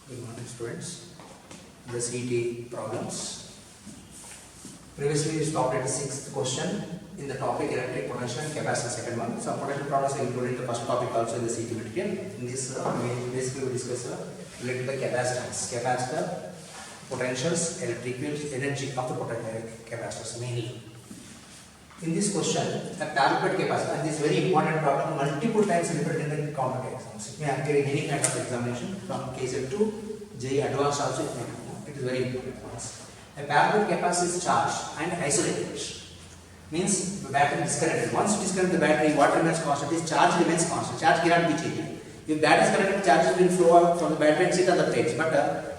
Good morning, students. The CET problems. Previously, we stopped at the sixth question in the topic electric potential and capacitance. Second one. Some potential problems are included in the first topic also in the CET material. In this, we discuss related to the capacitance, capacitor, potentials, electric field, energy of the potential capacitors mainly. In this question, a parallel capacitor, and this is very important problem, multiple times repeated in the competitive exams. It may appear in any kind of examination from KCET to JEE Advanced also it may come. It is very important for us. A parallel capacitor is charged and isolated. Means the battery disconnected. Once you disconnect the battery, what remains constant is charge remains constant. Charge cannot be changed. If battery is connected, charges will flow out from the battery and sit on the plates. But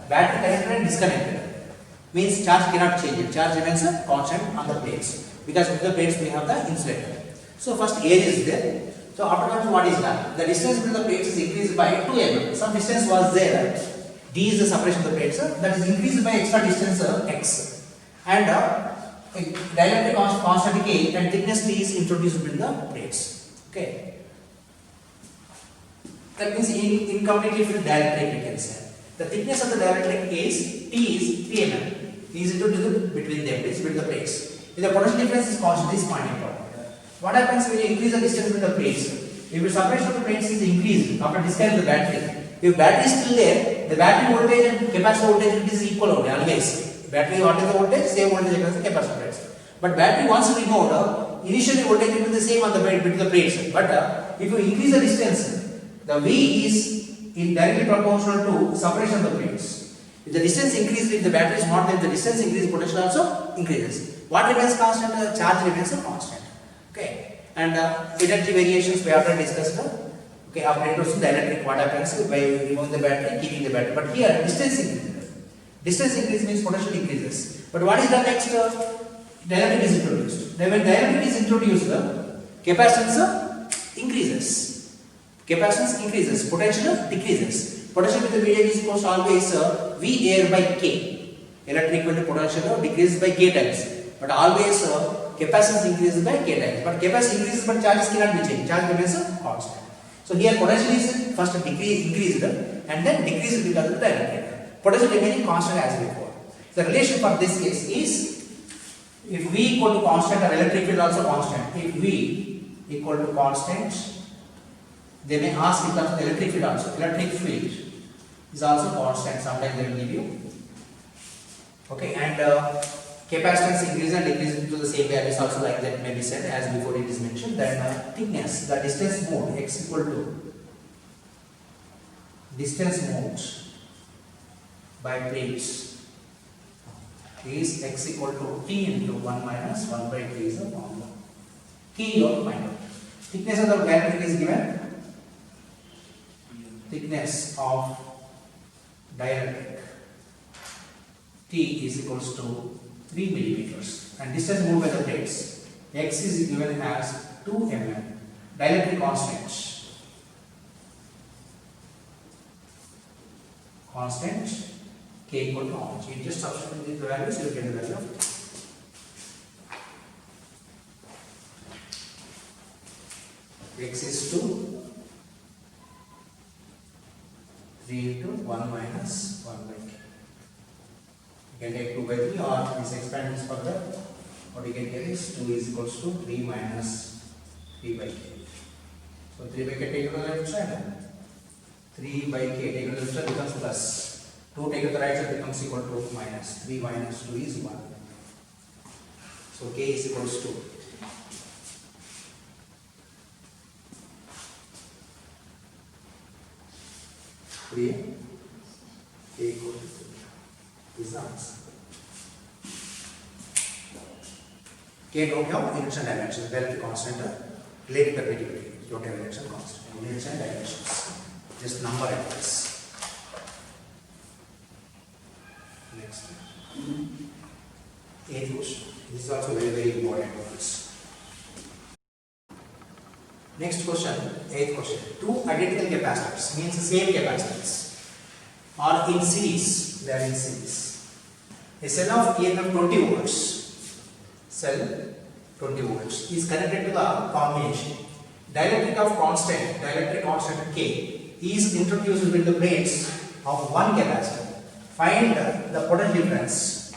battery connected and disconnected means charge cannot change it. Charge remains constant on the plates. Because with the plates we have the insulator. So first air is there. So after that what is done? The distance between the plates is increased by 2 mm. Some distance was there. D is the separation of the plates. That is increased by extra distance x. And dielectric constant K and thickness T is introduced between the plates. Okay. That means incompletely filled dielectric we can say. The thickness of the dielectric is T is 3 mm. T is introduced between them, between the plates. If the potential difference is constant, this point important. What happens when you increase the distance between the plates? If the separation of the plates is increased after disconnecting the battery, if battery is still there, the battery voltage and capacitor voltage is equal only always. Battery what is the voltage? Same voltage as the capacitor. But battery once removed, initially voltage will be the same on the between the plates. But if you increase the distance, the V is directly proportional to separation of the plates. If the distance increases, if the battery is not there, the distance increases, potential also increases. What remains constant? The charge remains constant. Okay. And energy variations we already discussed. Okay. Operators in the electric, what happens by removing the battery, keeping the battery. But here distance increases. Distance increase means potential increases. But what is the next? Dielectric is introduced. Then when dielectric is introduced, capacitance increases. Capacitance increases. Potential decreases. Potential with the medium is equals always V air by K. Electric equal to potential decreases by K times. But always capacitance increases by K times. But capacitance increases but charges cannot be changed. Charge remains constant. So here potential is first increased and then decreased because of the dielectric. Potential remaining constant as before. The relation for this case is if V equal to constant or electric field also constant. If V equal to constant, they may ask in terms of the electric field also. Electric field is also constant. Sometimes they will give you. Okay, and capacitance increases and decreases to the same values also like that may be said as before it is mentioned. Then thickness, the distance moved x equal to distance moved by plates is x equal to T into 1 minus 1 by T is the formula. Key you find out. Thickness of the dielectric is given. Thickness of dielectric T is equals to 3 millimeters and distance moved by the plates x is given as 2 mm. Dielectric constant K equal to how much? You just substitute these values, you will get the value of it. X is 2, 3 into 1 minus 1 by K. You can take 2 by 3 or this expand this further. What you can get is 2 is equals to 3 minus 3 by K. So 3 by K take to the left side. 3 by K take to the left side becomes plus. 2 take to the right side becomes equal to minus. 3 minus 2 is 1. So K is equals to 3. K equal to 3. This is the answer. K don't have units and dimensions. Dielectric constant related permittivity. Don't have units and constant. Units and dimensions. Just number entries. Next. 8th question. This is also very important ones. Next question, 8th question. Two identical capacitors means the same capacitors are in series. They are in series. A cell of EMF 20 volts. Cell 20 volts is connected to the combination. Dielectric constant K is introduced with the plates of one capacitor. Find the potential difference.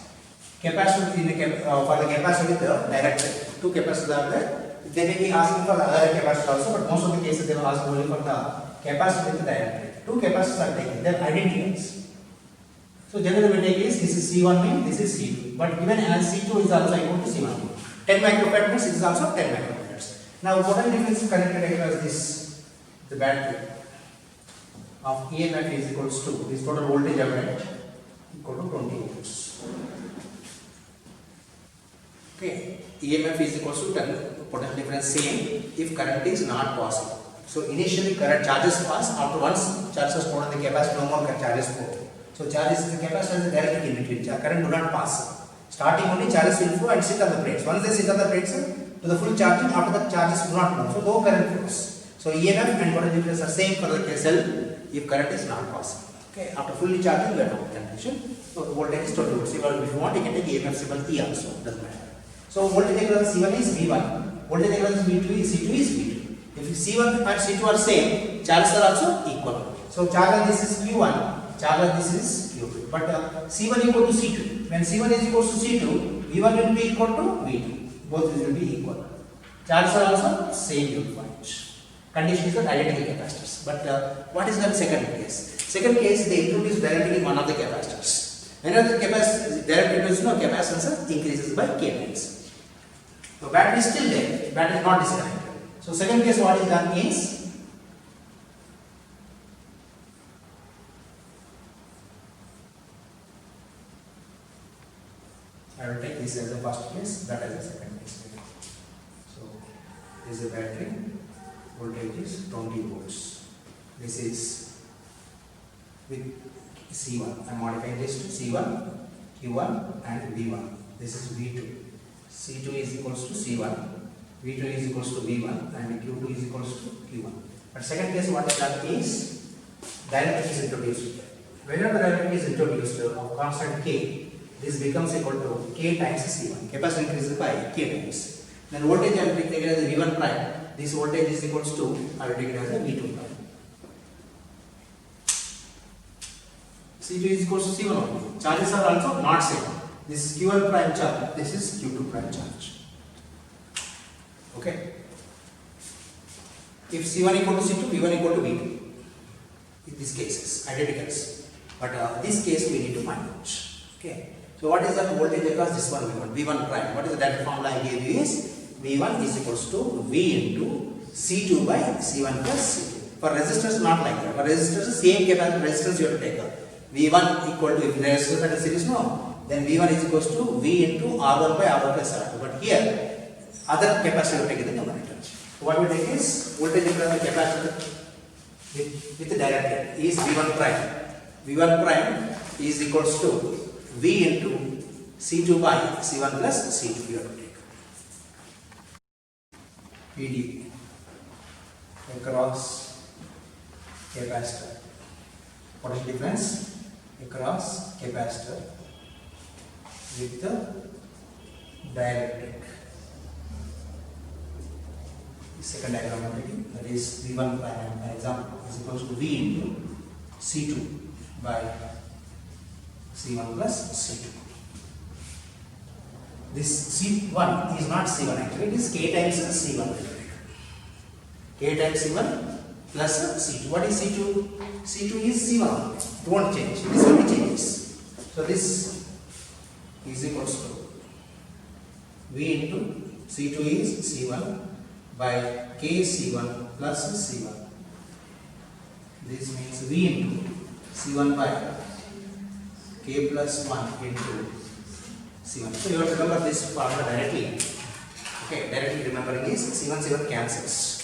Capacitor in for the capacitor with the direct. Two capacitors are there. They may be asking for the other capacitor also, but most of the cases they will ask only for the capacitor with the direct. Two capacitors are taken. They are identicals. So generally we take is this is C1 mean, this is C2. But given as C2 is also equal to C1. 10 microfarad means it is also 10 microfarads. Now potential difference is connected across this the battery of EMF is equals to this total voltage of it equal to 20 volts. Okay, EMF is equals to 10. Potential difference same if current is not passing. So initially current charges pass. After once charges poured on the capacitor, no more charges pour. So charges the capacitor is directly in between. Current do not pass. Starting only charges will flow and sit on the plates. Once they sit on the plates to the full charging, after that charges do not move. So no current flows. So EMF and potential difference are same for the cell if current is not passing. Okay, after fully charging we are not condition. So the voltage is 20 volts. If you want, you can take EMF symbol E also. Doesn't matter. So voltage across C1 is V1. Voltage across V2 is C2 is V2. If C1 and C2 are same, charges are also equal. So charge on this is Q1, charge on this is Q2. But C1 equal to C2. When C1 is equal to C2, V1 will be equal to V2. Both will be equal. Charges are also same uniform. Condition is that identical capacitors. But what is the second case? Second case, they introduce directly in one of the capacitors. Whenever the capacitor directly introduced, no capacitance increases by K times. So battery is still there, battery is not disconnected. So second case, what is done is I will take this as the first case, that as the second case. So this is a battery, voltage is 20 volts. This is with C1. I am modifying this to C1, Q1 and V1. This is V2. C2 is equals to C1, V2 is equals to V1 and Q2 is equals to Q1. But second case, what is done is dielectric is introduced. Whenever dielectric is introduced of constant K, this becomes equal to K times C1. Capacity increases by K times. Then voltage I will take it as V1 prime. This voltage is equals to, I will take it as a V2 prime. C2 is equals to C1 only. Charges are also not same. This is Q1 prime charge, this is Q2 prime charge. Okay. If C1 equal to C2, V1 equal to V2. In these cases, identicals. But this case we need to find out. Okay. So what is the voltage across this one V1? V1 prime. What is the direct formula I gave you is V1 is equals to V into C2 by C1 plus C2. For resistors not like that. For resistors same capacity resistance you have to take up. V1 equal to, if the resistors are series, no, then V1 is equals to V into R1 by R1 plus R2. But here other capacitor will take the numerator. So what we take is voltage across the capacitor with the direct is V1 prime. V1 prime is equals to V into C2 by C1 plus C2 you have to take. PD across capacitor. What is the difference? Across capacitor with the dielectric. The second diagram I'm taking, that is V1 prime, an example, is equals to V into C2 by C1 plus C2. This C1 is not C1 actually, it is K times C1. K times C1 plus C2. What is C2? C2 is C1. It won't change. This only changes. So this is equals to V into C2 is C1 by K C1 plus C1. This means V into C1 by K plus 1 into C1. So you have to remember this formula directly. Okay, directly remembering is C1 C1 cancels.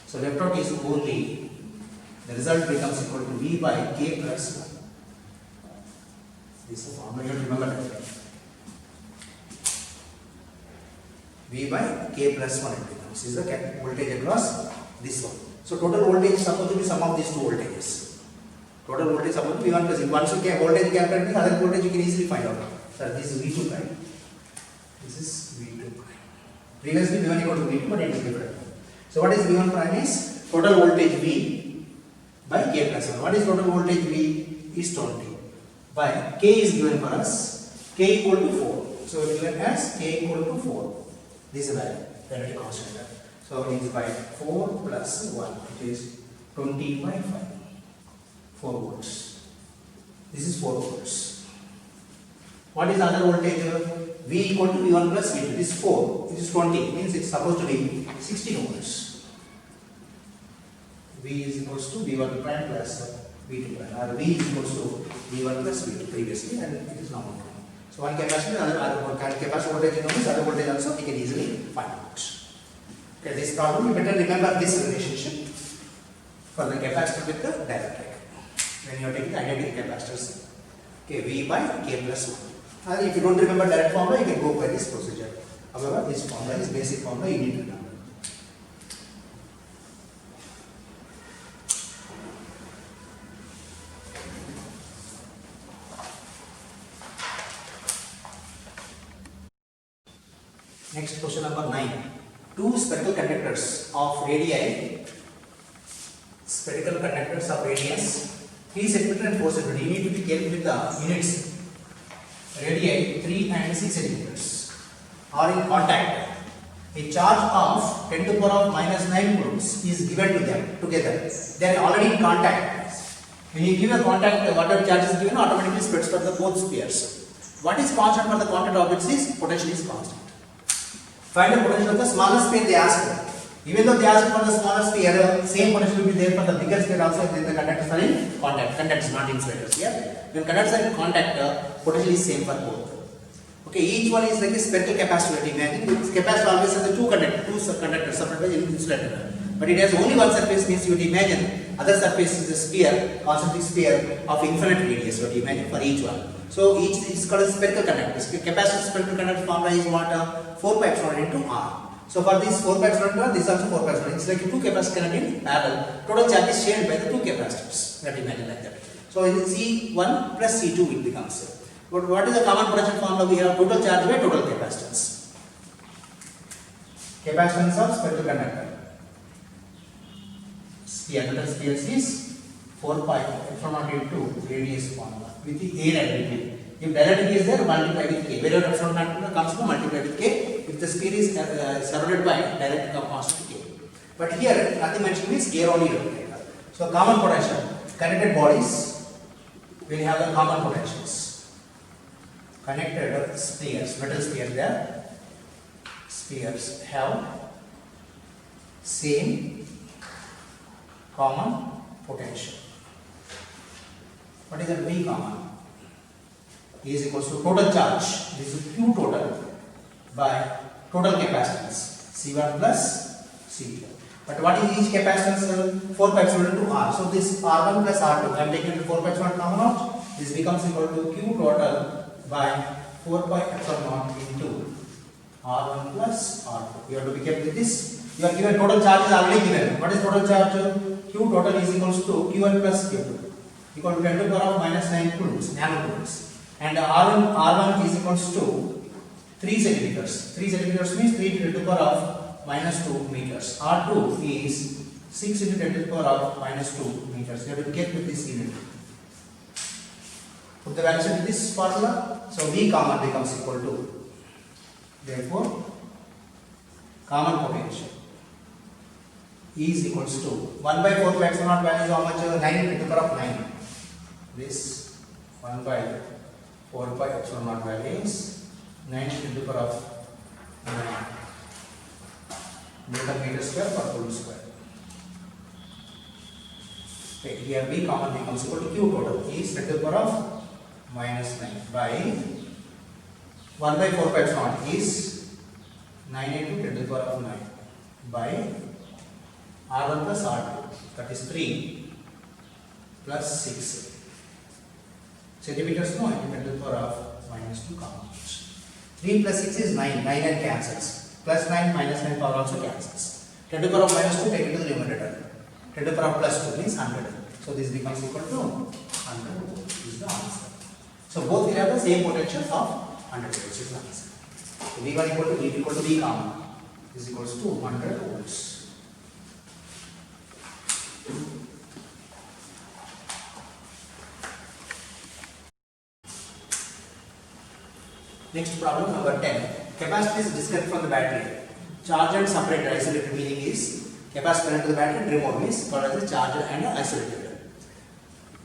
So left out is only, the result becomes equal to V by K plus 1. This is the formula you have to remember that. V by K plus 1 it becomes. This is the voltage across this one. So total voltage is supposed to be sum of these two voltages. Total voltage is supposed to be V1 plus. Once you can voltage calculate, other voltage you can easily find out. So this is V2 prime. This is V2 prime. Previously V1 equal to V2, but it is different. So what is V1 prime is total voltage V by K plus 1. What is total voltage V? is 20 by K is given for us, K equal to 4. So given as K equal to 4. This is the value, dielectric constant. So it is by 4 plus 1, which is 20 by 5. 4 volts. This is 4 volts. What is the other voltage? V equal to V1 plus V2. This is 4. This is 20. Means it's supposed to be 16 volts. V is equals to V1 prime plus V2 prime. Or V is equals to V1 plus V2 previously, and it is now known. So one capacitor, other capacitor voltage is known as other voltage also we can easily find out. Okay, this problem you better remember this relationship for the capacitor with the dielectric. When you are taking the identity capacitors, okay, V by K plus 1. If you don't remember direct formula, you can go by this procedure. However, this formula is basic formula you need to remember. Next question number 9. Two spherical conductors of radii, spherical conductors of radius 3 cm and 4 cm. You need to be careful with the units. Radii 3 and 6 cm are in contact. A charge of 10 to the power of minus 9 coulombs is given to them together. They are already in contact. When you give a contact, whatever charge is given automatically spreads for the both spheres. What is constant for the contact objects is potential is constant. Find the potential of the smaller sphere they asked. Even though they asked for the smaller sphere, same potential will be there for the bigger sphere also. Then the conductors are in contact. Conductors, not insulators. Yeah. When conductors are in contact, potential is same for both. Okay, each one is like a spherical capacitor. Imagine capacitor always has the two conductors separated by insulator. But it has only one surface. Means you would imagine other surface is a sphere, concentric sphere of infinite radius. What you imagine for each one. So each is called a spherical conductor. Capacitor spherical conductor formula is what? 4 pi epsilon into R. So for this 4 pi epsilon into R, this also 4 pi epsilon. It's like two capacitors connected in parallel. Total charge is shared by the two capacitors. That imagine like that. So C1 plus C2 will become so. But what is the common potential formula? We have total charge by total capacitance. Capacitance of spherical conductor. Sphere is 4 pi epsilon into radius formula with the A directly. If dielectric is there, multiply with K. Wherever epsilon comes to multiply with K. If the sphere is surrounded by dielectric of constant K. But here nothing mentioned means air only. So common potential. Connected bodies will have the common potentials. Connected spheres, metal spheres there. Spheres have same common potential. What is the V common? E is equals to total charge. This is Q total by total capacitance C1 plus C2. But what is each capacitance? 4 pi epsilon into R. So this R1 plus R2. I am taking 4 pi epsilon common out. This becomes equal to Q total by 4 pi epsilon naught into R1 plus R2. You have to be careful with this. You are given total charge is already given. What is total charge? Q total is equals to Q1 plus Q2 equal to 10 to the power of minus 9 coulombs, nanocoulombs. And R1 is equals to 3 centimeters. 3 centimeters means 3 to the power of minus 2 meters. R2 is 6 into 10 to the power of minus 2 meters. You have to get with this unit. Put the values into this formula. So V common becomes equal to, therefore, common potential E is equals to 1 by 4 pi epsilon naught value is how much? 9 to the power of 9. This 1 by 4 pi epsilon naught value is 9 to the power of 9 Newton meter square per coulomb square. Okay, here V common becomes equal to Q total is 10 to the power of minus 9 by 1 by 4 pi epsilon naught is 9 into 10 to the power of 9 by R1 plus R2, that is 3 plus 6 centimeters. No, I can 10 to the power of minus 2 common. 3 plus 6 is 9, 9 and cancels. Plus 9 minus 9 power also cancels. 10 to the power of minus 2 take it to the numerator. 10 to the power of plus 2 means 100. So this becomes equal to 100. This is the answer. So both will have the same potential of 100 volts. Is the answer. So V1 equal to V common is equals to 100 volts. Next problem number 10. Capacitor is disconnected from the battery. Charge and separated. Isolated meaning is capacitor connected to the battery and removed means called as a charger and isolated.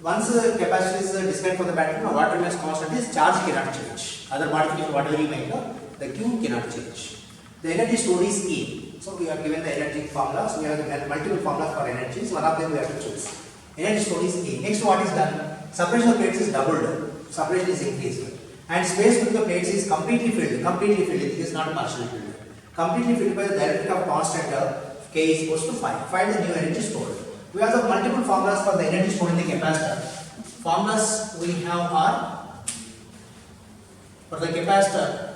Once the capacitor is disconnected from the battery, now what remains constant is charge cannot change. Other modification whatever you make, the Q cannot change. The energy stored is E. So we are given the energy formula. So we have multiple formulas for energies. One of them we have to choose. Energy stored is E. Next what is done? Separation of plates is doubled. Separation is increased. And space between the plates is completely filled. Completely filled. It is not partially filled. Completely filled by the dielectric of constant K is equals to 5. Find the new energy stored. We have the multiple formulas for the energy stored in the capacitor. Formulas we have are for the capacitor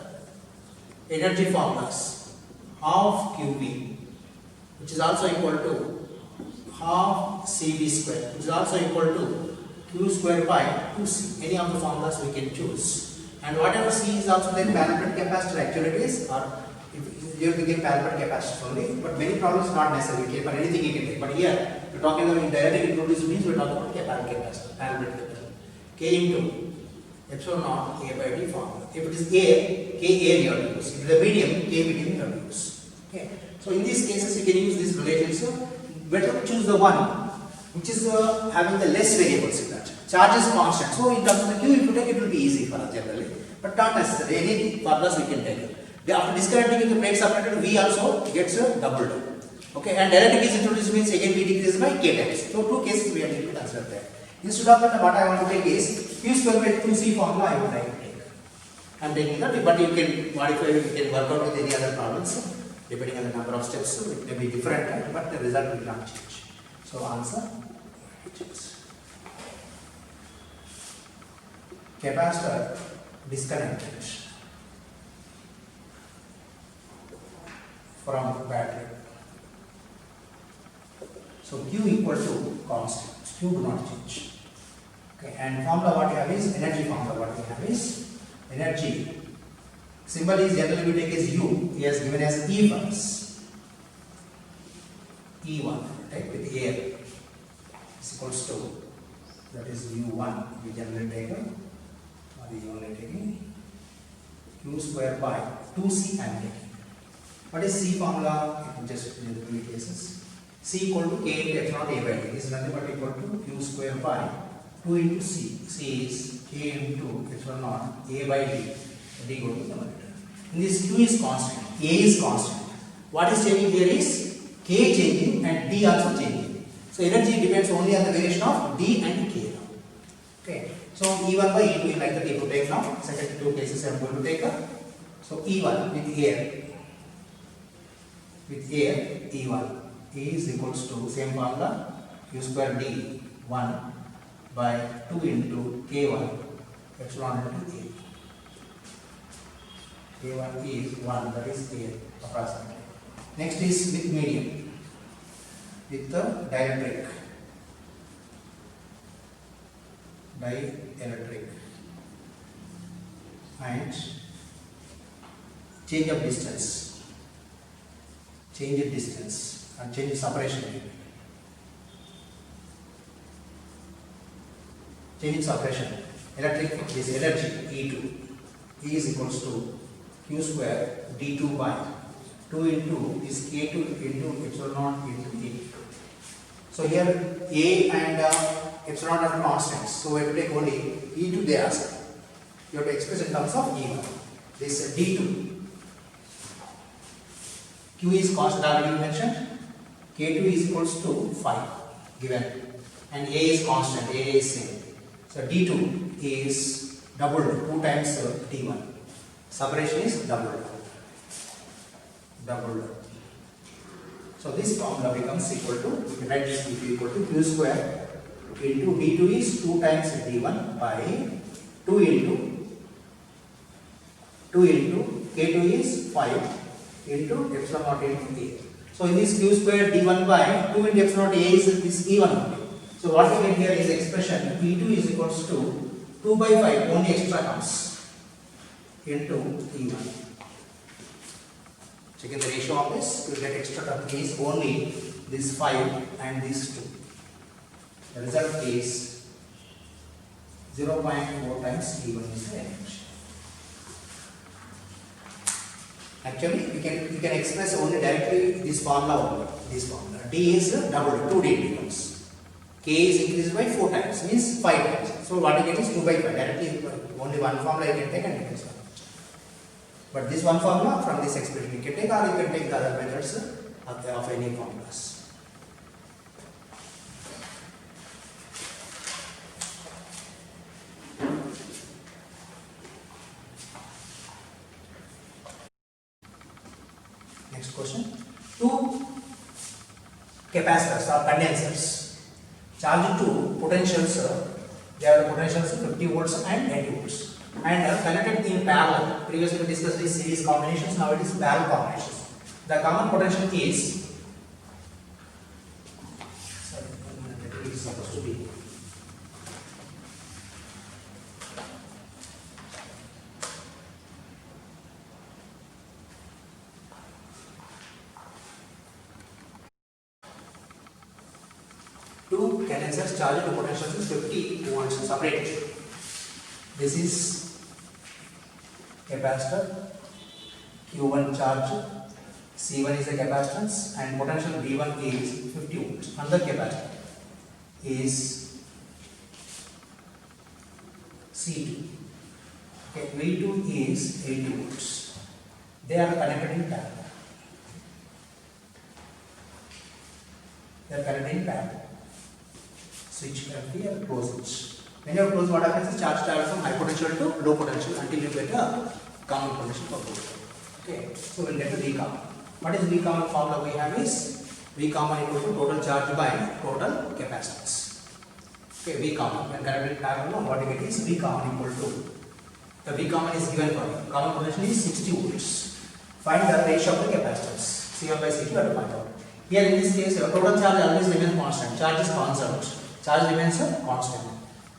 energy formulas half QB, which is also equal to half CB square, which is also equal to Q square by 2C. Any of the formulas we can choose. And whatever C is also there, parallel capacitor actually it is, or if you have to give parallel capacitor only, but many problems not necessary. For anything you can take. But here we are talking about directly introduced means we are talking about parallel capacitor, parallel capacitor. K into epsilon naught A by D formula. If it is A, K area you have to use. If it is a medium, K medium you have to use. Okay. So in these cases you can use this relationship. Better to choose the one which is having the less variables in that. Charge is constant. So in terms of the Q, if you take it will be easy for us generally. But not necessary. Any formulas we can take. After disconnecting the plate separated, V also gets doubled. Okay, and dielectric is introduced means again V decreases by K times. So two cases we have to consider there. Instead of that, what I want to take is Q square by 2C formula I would like to take. I am taking that, but you can modify, you can work out with any other problems. Depending on the number of steps, it may be different, but the result will not change. So answer changes. Capacitor disconnected from battery. So Q equal to constant. Q do not change. Okay, and formula what you have is energy formula. What we have is energy. Symbol is generally we take as U. He has given as E first. E1, right, with air is equals to, that is U1. We generally take only taking Q square by 2C I am taking. What is C formula? You can just in the two cases. C equal to K into epsilon A by D. This is nothing but equal to Q square by 2 into C. C is K into epsilon naught A by D. D equal to the numerator. In this Q is constant, A is constant. What is changing here is K changing and D also changing. So energy depends only on the variation of D and K. Okay. So E1 by E2 like that you take now. Second two cases I am going to take up. So E1 with air. With air, E1 is equals to same formula Q square D 1 by 2 into K1 epsilon into A. K1 is 1, that is air approximately. Next is with medium, with the dielectric. Dielectric and change of distance. Change of distance and change of separation. Change in separation. Electric is energy E2. E is equals to Q square D2 by 2 into is K2 into epsilon naught into E. So here A and epsilon are constants. So we have to take only E2 they ask. You have to express in terms of E1. This D2. Q is constant already mentioned. K2 is equals to 5 given. And A is constant. A is same. So D2 is doubled 2 times D1. Separation is doubled. So this formula becomes equal to, we can write this equal to Q square into D2 is 2 times D1 by 2 into K2 is 5 into epsilon naught into A. So in this Q square D1 by 2 into epsilon naught A is this E1 only. So what we get here is expression E2 is equals to 2 by 5 only extra comes into E1. Check in the ratio of this, you get extra term is only this 5 and this 2. The result is 0.4 times E1 is the energy. Actually, you can express only directly this formula only. This formula. D is double, 2D it becomes. K is increased by 4 times, means 5 times. So what you get is 2 by 5. Directly only one formula you can take and you can solve. But this one formula from this expression you can take, or you can take the other methods of any formulas. Next question. Two capacitors or condensers charged to potentials, they have the potentials 50 volts and 80 volts and are connected in parallel. Previously we discussed this series combinations, now it is parallel combinations. The common potential is, it is supposed to be two condensers charged to potentials is 50 volts separate. This is capacitor, Q1 charge, C1 is the capacitance and potential V1 is 50 volts. Another capacitor is C2. Okay, V2 is 80 volts. They are connected in parallel. They are connected in parallel. Switch empty and close it. When you close, what happens is charge travels from high potential to low potential until you get a common potential for both. Okay, so we'll get the V common. What is V common formula we have is V common equal to total charge by total capacitance. Okay, V common when connected in parallel, what you get is V common equal to, the V common is given for you. Common potential is 60 volts. Find the ratio of the capacitance. C1 by C2 at find out. Here in this case, your total charge always remains constant. Charge is constant. Charge remains constant.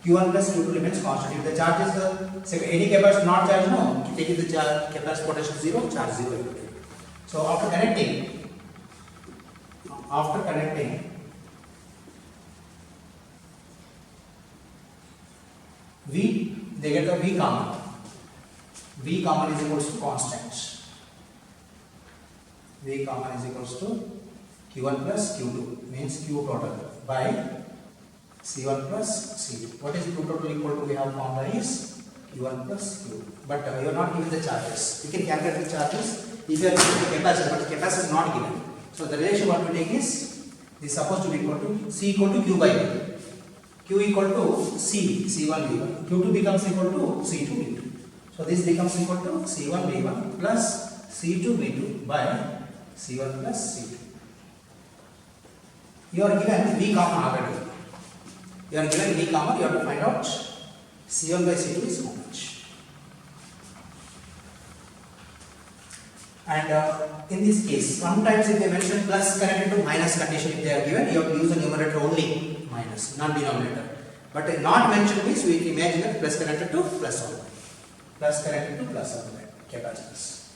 Q1 plus Q2 remains constant. If the charge is any capacitor not charged, no, take it the charge capacitor potential 0, charge 0. So after connecting, V, they get the V common. V common is equals to constant. V common is equals to Q1 plus Q2 means Q total by C1 plus C2. What is Q total equal to? We have formula is Q1 plus Q2. But you are not given the charges. You can calculate the charges if you are given the capacitor, but the capacitor is not given. So the relation what we take is supposed to be equal to C equal to Q by V. Q equal to C, C1 V1. Q2 becomes equal to C2 V2. So this becomes equal to C1 V1 plus C2 V2 by C1 plus C2. You are given V common already. You are given V common, you have to find out C1 by C2 is how much. And in this case, sometimes if they mention plus connected to minus condition, if they are given, you have to use the numerator only, minus, not denominator. But not mentioned means we imagine that plus connected to plus only. Plus connected to plus only, capacitance.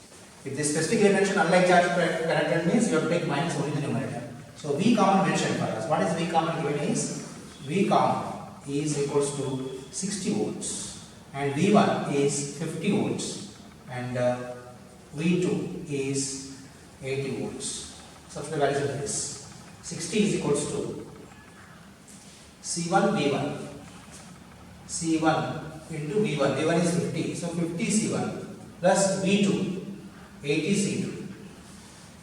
If this specifically mentioned unlike charge connected means you have to take minus only the numerator. So V common mentioned for us. What is V common given is V common is equals to 60 volts and V1 is 50 volts and V2 is 80 volts. Such the values of this. 60 is equals to C1 V1. C1 into V1. V1 is 50. So 50 C1 plus V2 80 C2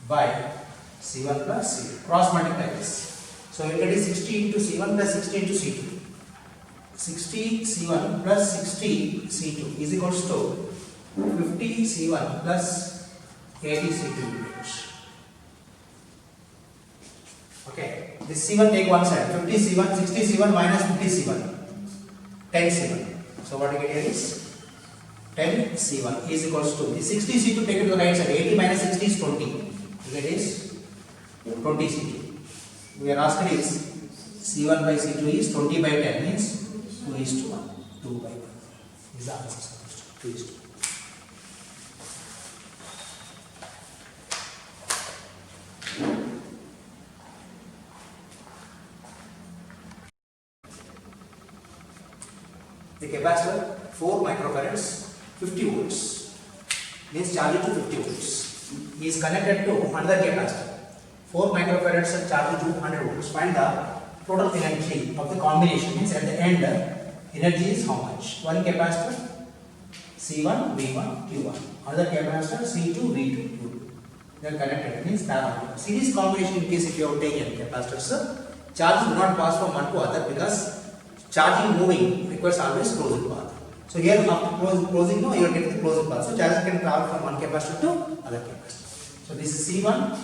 by C1 plus C2. Cross multiply this. So we get is 60 into C1 plus 60 into C2. 60 C1 plus 60 C2 is equals to 50 C1 plus 80 C2. Okay, this C1 take one side. 50 C1, 60 C1 minus 50 C1. 10 C1. So what you get here is 10 C1 is equals to the 60 C2 take it to the right side. 80 minus 60 is 20. You get is 20 C2. We are asked is C1 by C2 is 20 by 10 means 2 is to 1. 2 by 1 is the answer. 2 is to 1. The capacitor 4 microfarads 50 volts means charge it to 50 volts. is connected to another capacitor. 4 microfarads charged to 100 volts. Find the total energy of the combination. Means at the end, energy is how much? One capacitor C1, V1, Q1. Another capacitor C2, V2, Q2. They are connected. Means parallel. Series combination, in case if you have taken capacitors, charge do not pass from one to other because charging moving requires always closing path. So here after closing, no, you are getting the closing path. So charge can travel from one capacitor to other capacitor. So this is C1,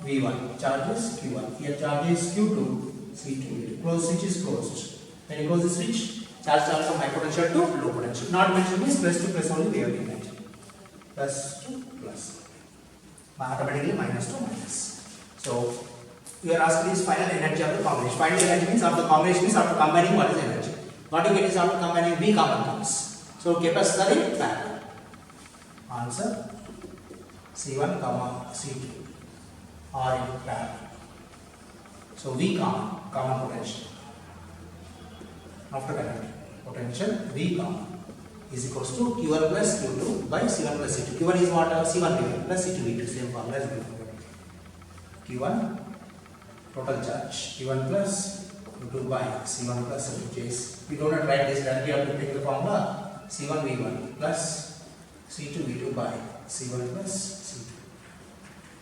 V1. Charge is Q1. Here charge is Q2, C2, V2. Close switch is closed. When you close the switch, charge travels from high potential to low potential. Not mentioned means plus to plus only we have been mentioned. Plus to plus. Automatically minus to minus. So we are asked is final energy of the combination. Final energy means after combination means after combining what is energy. What you get is after combining B common terms. So capacitor in parallel. Answer C1 comma C2 are in parallel. So V common potential. After connecting potential V common is equals to Q1 plus Q2 by C1 plus C2. Q1 is what? C1 V1 plus C2 V2. Same formula as before. Q1 total charge. Q1 plus Q2 by C1 plus C2, which is, we don't have to write this directly, we have to take the formula C1 V1 plus C2 V2 by C1 plus C2.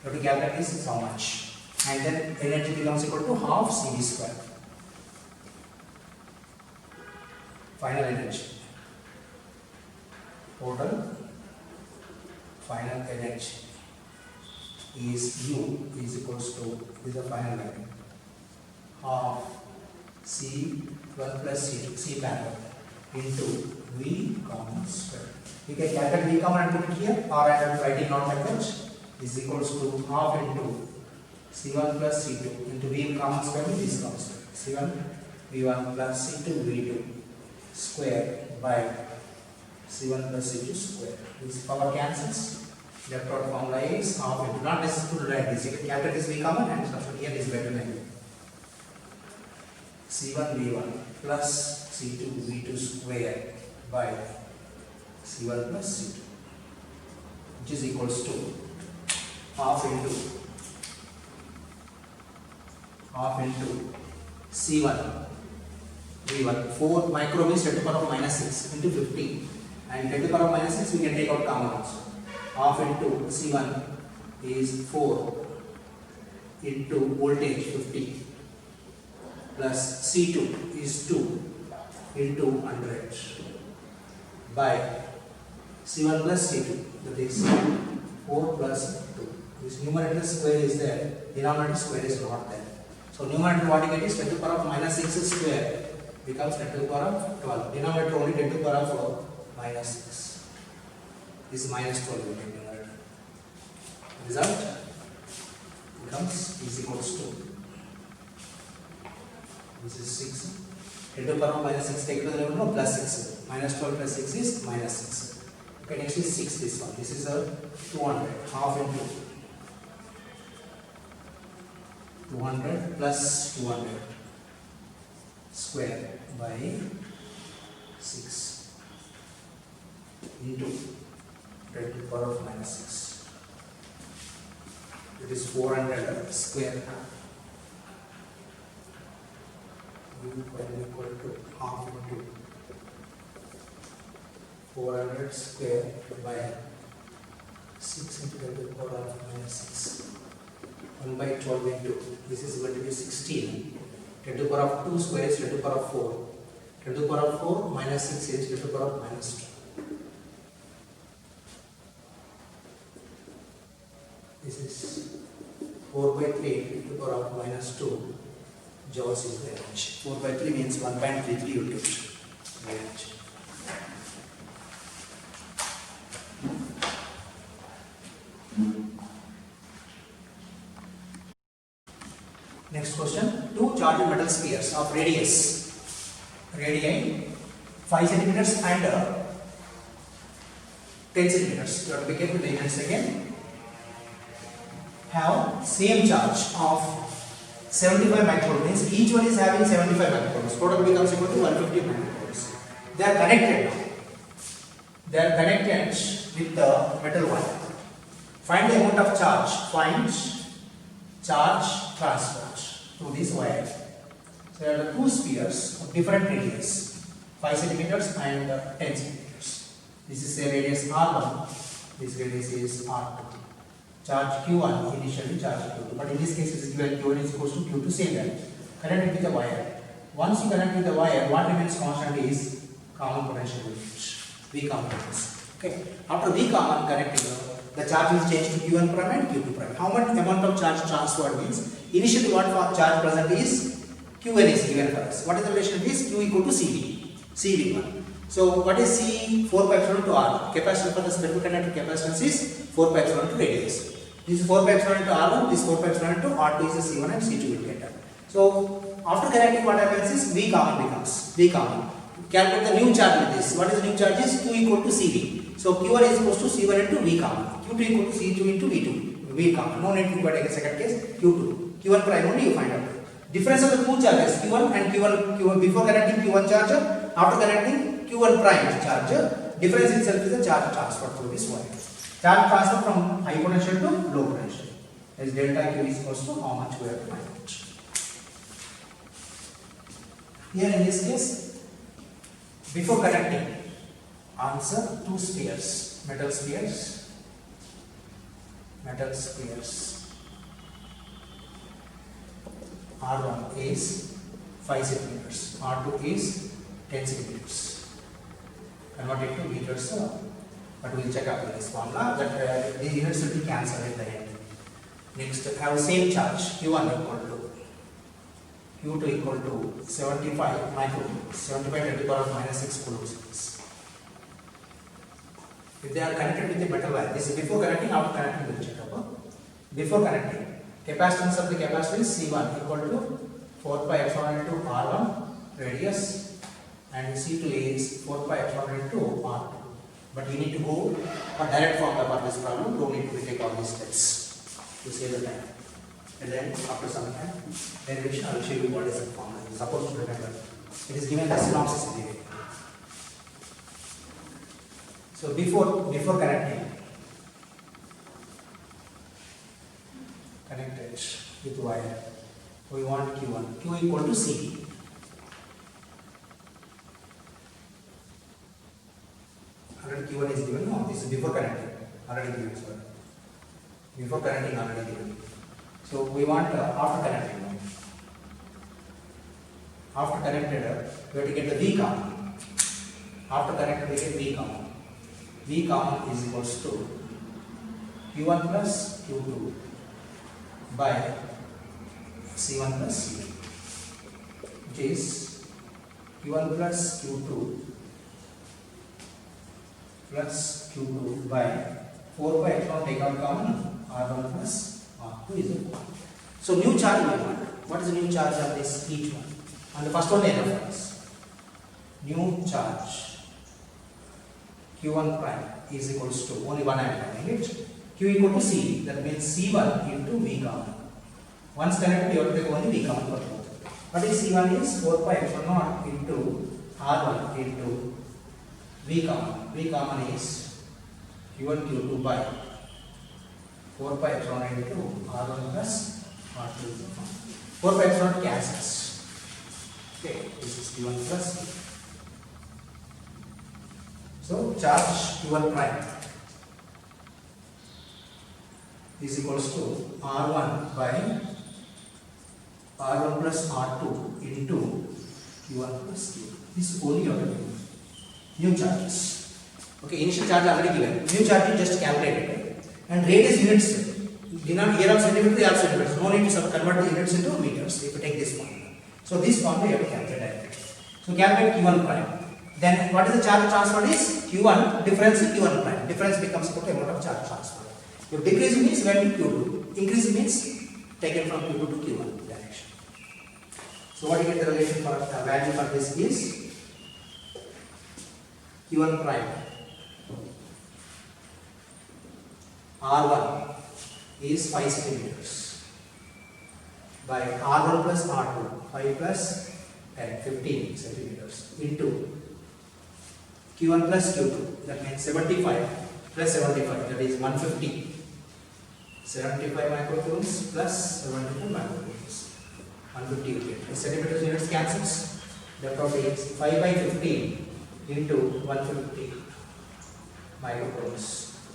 You have to calculate this is how much. And then energy becomes equal to half CV square. Final energy. Total final energy is U is equals to, this is the final value, half C1 plus C2, C parallel into V common square. You can calculate V common and put it here, or I am writing not like that, is equals to half into C1 plus C2 into V common square with this common square. C1 V1 plus C2 V2 square by C1 plus C2 square. This power cancels. Left out formula is half into, not necessary to write this. You can calculate this V common and substitute here is better than C1 V1 plus C2 V2 square by C1 plus C2, which is equals to half into C1 V1, 4 micro means 10 to the power of minus 6 into 50, and 10 to the power of minus 6 we can take out common also. Half into C1 is 4 into voltage 50 plus C2 is 2 into 100 by C1 plus C2, that is 4 plus 2. This numerator square is there, denominator square is not there. So numerator what you get is 10 to the power of minus 6 square becomes 10 to the power of 12. Denominator only 10 to the power of minus 6. This is minus 12 will take numerator. Result becomes is equals to, this is 6. 10 to the power of minus 6 take to the level of plus 6. Minus 12 plus 6 is minus 6. Okay, next is 6 this one. This is a 200. Half into 200 plus 200 square by 6 into 10 to the power of minus 6. It is 400 square. Equal to half into 400 square by 6 into 10 to the power of minus 6. 1 by 12 into, this is going to be 16. 10 to the power of 2 square is 10 to the power of 4. 10 to the power of 4 minus 6 is 10 to the power of minus 2. This is 4 by 3 to the power of minus 2 joules is the range. 4 by 3 means 1.33 you get range. Next question, two charged metal spheres of radii 5 centimeters and 10 centimeters. You have to be careful with the units again. Have same charge of 75 microcoulomb, means each one is having 75 microcoulombs. Total becomes equal to 150 microcoulombs. They are connected now. They are connected with the metal wire. Find the amount of charge. Find charge transferred through this wire. So there are two spheres of different radius, 5 centimeters and 10 centimeters. This is a radius R1. This radius is R2. Charge Q1 initially, charge Q2. But in this case, it is given Q1 is equal to Q2. Same that. Connect it with the wire. Once you connect with the wire, what remains constant is common potential voltage. V common is. Okay. After V common connecting, the charge is changed to Q1 prime and Q2 prime. How much amount of charge transferred means? Initially, what charge present is Q1 is given for us. What is the relation is Q equal to CV, CV1. So what is C? 4 pi epsilon to R. Capacitance for the spherical conductor capacitance is 4 pi epsilon to radius. This is 4 pi epsilon to R1, this 4 pi epsilon to R2 is the C1 and C2 will get. So after connecting, what happens is V common becomes V common. Calculate the new charge with this. What is the new charge is Q equal to CV. So Q1 is equal to C1 into V common. Q2 equal to C2 into V2. V common. No need to take a second case. Q2. Q1 prime only you find out. Difference of the two charges Q1 and Q1 before connecting Q1 charge, after connecting Q1 prime charge. Difference itself is the charge transfer through this wire. Charge transfer from high potential to low potential. As delta Q is equal to how much we have to find out. Here in this case, before connecting, answer two spheres, metal spheres. R1 is 5 centimeters, R2 is 10 centimeters. Convert it to meters, but we will check after this formula that the units will be cancelled at the end. Next, have same charge Q1 equal to Q2 equal to 75 microjoules, 75 10 to the power minus 6 coulombs. If they are connected with the metal wire, this is before connecting, after connecting we will check up. Before connecting, capacitance of the capacitor is C1 equal to 4 pi epsilon into R1 radius and C2 is 4 pi epsilon into R2. But you need to go for direct formula for this problem, don't need to take all these steps to save the time. And then after some time, derivation I will show you what is the formula. You are supposed to remember. It is given the synopsis in the way. So before connected with wire, we want Q1. Q equal to C. Already Q1 is given. No, this is before connecting. Already given. Sorry. Before connecting already given. So we want after connecting. After connected, we have to get the V common. After connected, we get V common. V common is equals to Q1 plus Q2 by C1 plus C2, which is Q1 plus Q2 plus Q2 by 4 by epsilon take out common R1 plus R2 is equal. So new charge we want. What is the new charge of this each one? And the first one is reference. New charge Q1 prime is equals to only one I am finding it. Q equal to C, that means C1 into V common. Once connected, you have to take only V common for both. What is C1 is 4 pi epsilon naught into R1 into V common. V common is Q1 Q2 by 4 pi epsilon into R1 plus R2. 4 pi epsilon cancels. Okay, this is Q1 plus C. So charge Q1 prime is equals to R1 by R1 plus R2 into Q1 plus Q. This is only you have to do. New charges. Okay, initial charge already given. New charge is just calculated. And radius units. Here are centimeters, they are centimeters. No need to convert the units into meters if you take this one. So this formula you have to calculate directly. So calculate Q1 prime. Then what is the charge transfer is Q1 difference in Q1 prime. Difference becomes equal to amount of charge transfer. If decrease means went to Q2. Increase means taken from Q2 to Q1 direction. So what you get the relation for value for this is Q1 prime R1 is 5 centimeters by R1 plus R2 5 plus 10 15 centimeters into Q1 plus Q2, that means 75 plus 75, that is 150 75 microcoulombs plus 75 microcoulombs. 150 you get. The centimeters units cancels. Therefore, it is 5 by 15 into 150 microcoulombs.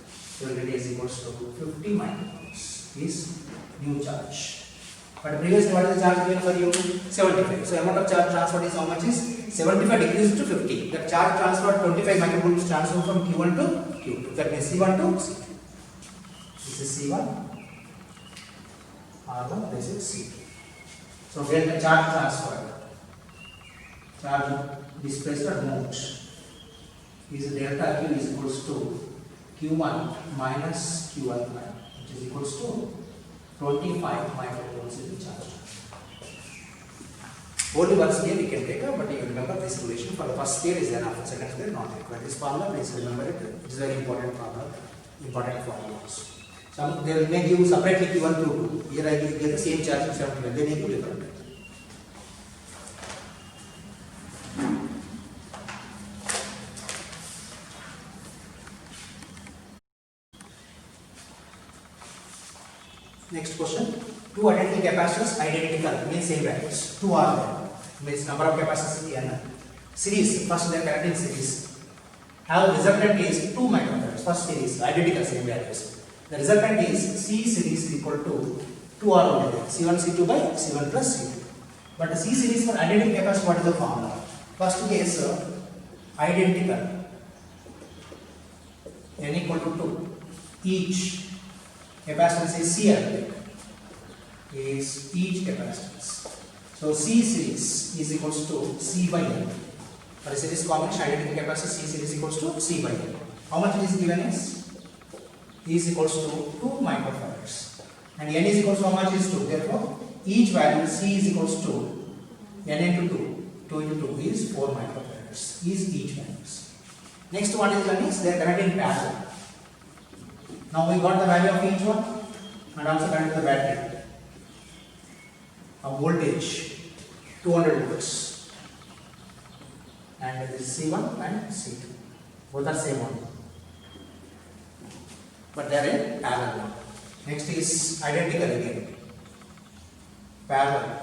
So it is equals to 50 microcoulombs is new charge. But previously what is the charge given for you? 75. So amount of charge transferred is how much is? 75 decreased to 50. The charge transferred 25 microcoulombs transferred from Q1 to Q2. That means C1 to C2. This is C1. R1, this is C2. So where the charge transferred, charge displaced or moved, is delta Q is equals to Q1 minus Q1 prime, which is equals to 25 microcoulombs in the charge. Only one scale we can take up, but you remember this relation for the first scale is enough, for second scale not required. This formula, please remember it. It is very important formula, important formula also. Some they may give separately Q1 through 2. Here I give the same charge in 75. They may give different. Next question. Two identical capacitors, identical means same values. Two are there. Means number of capacitors n. Series, first they are connected in series. Have resultant is 2 microfarads. First series, identical same values. The resultant is C series is equal to 2 R only there. C1 C2 by C1 plus C2. But the C series for identical capacitor, what is the formula? First case identical n equal to 2. Each capacitance is CL is each capacitance. So C series is equals to C by N. For a series combination identical capacitor C series equals to C by N. How much it is given is equals to 2 microfarads. And N is equals to how much is 2. Therefore, each value C is equals to N into 2. 2 into 2 is 4 microfarads. Is each values. Next one is done is they are connected in parallel. Now we got the value of each one and also connect the battery. A voltage 200 volts and this is C1 and C2. Both are same one, but they are in parallel now. Next is identical again. Parallel.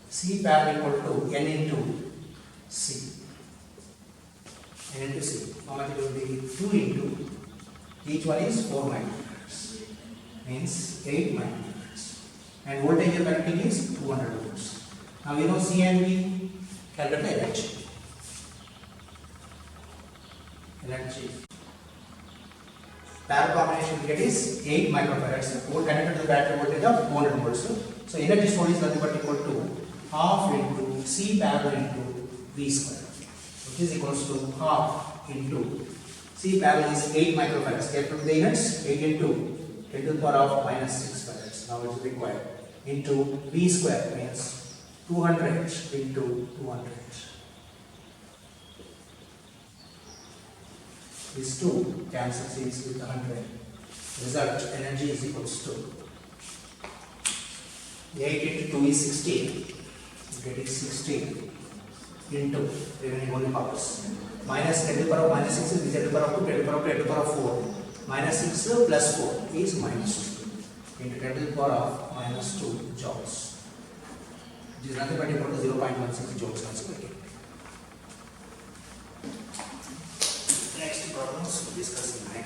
C parallel equal to N into C. N into C. How much it will be? 2 into each one is 4 microfarads. Means 8 microfarads. And voltage of connecting is 200 volts. Now we know C and V, calculate the energy. Energy. Parallel combination we get is 8 microfarads. Connected to the battery voltage of 200 volts. So energy stored is nothing but equal to half into C parallel into V square, which is equals to half into C parallel is 8 microfarads. Calculate the units. 8 into 10 to the power of minus 6 farads. Now it is required. Into V square means 200 into 200. This 2 cancels is with 100. Result energy is equals to 8 into 2 is 16. Get is 16 into remaining only powers. Minus 10 to the power of minus 6 is 10 to the power of 2, 10 to the power of 10 to the power of 4. Minus 6 plus 4 is minus 2 into 10 to the power of minus 2 joules. Which is nothing but equal to 0.16 joules also we get. Next problems we discuss in next.